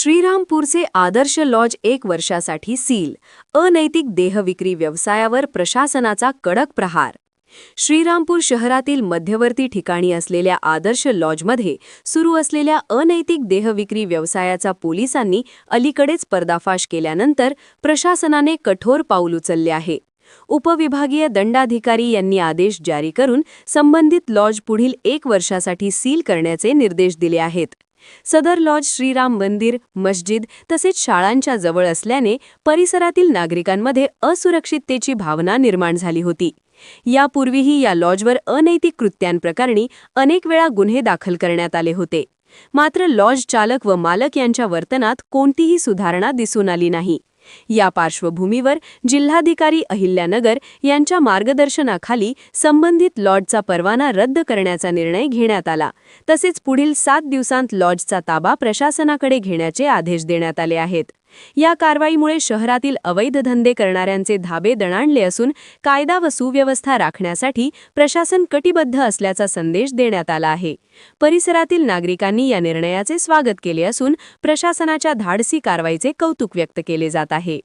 श्रीरामपूरचे आदर्श lodge 1 वर्षासाठी seal. अनैतिक देहविक्री व्यवसायावर प्रशासनाचा कडक प्रहार. श्रीरामपूर शहरातील मध्यवर्ती ठिकाणी असलेल्या आदर्श लॉजमध्ये सुरू असलेल्या अनैतिक देहविक्री व्यवसायाचा पोलिसांनी अलीकडेच पर्दाफाश केल्यानंतर प्रशासनाने कठोर पाऊल उचलले आहे. उपविभागीय दंडाधिकारी यांनी आदेश जारी करून संबंधित लॉज पुढील 1 वर्षासाठी सील करण्याचे निर्देश दिले आहेत. सदर लॉज श्रीराम मंदिर, मस्जिद तसेच शाळांच्या जवळ असल्याने परिसरातील नागरिकांमध्ये असुरक्षिततेची भावना निर्माण झाली होती. यापूर्वीही या लॉजवर अनैतिक कृत्यांप्रकरणी अनेक वेळा गुन्हे दाखल करण्यात आले होते. मात्र लॉज चालक व मालक यांच्या वर्तनात कोणतीही सुधारणा दिसून आली नाही. या पार्श्वभूमीवर जिल्हाधिकारी अहिल्यानगर यांच्या मार्गदर्शनाखाली संबंधित लॉजचा परवाना रद्द करण्याचा निर्णय घेण्यात आला. तसेच पुढील 7 दिवसांत लॉजचा ताबा प्रशासनाकडे घेण्याचे आदेश देण्यात आले आहेत. या कारवाईमुळे शहरातील अवैध धंदे करणाऱ्यांचे धाबे दणाणले असून कायदा व सुव्यवस्था राखण्यासाठी प्रशासन कटिबद्ध असल्याचा संदेश देण्यात आला आहे. परिसरातील नागरिकांनी या निर्णयाचे स्वागत केले असून प्रशासनाच्या धाडसी कारवाईचे कौतुक व्यक्त केले जात आहे.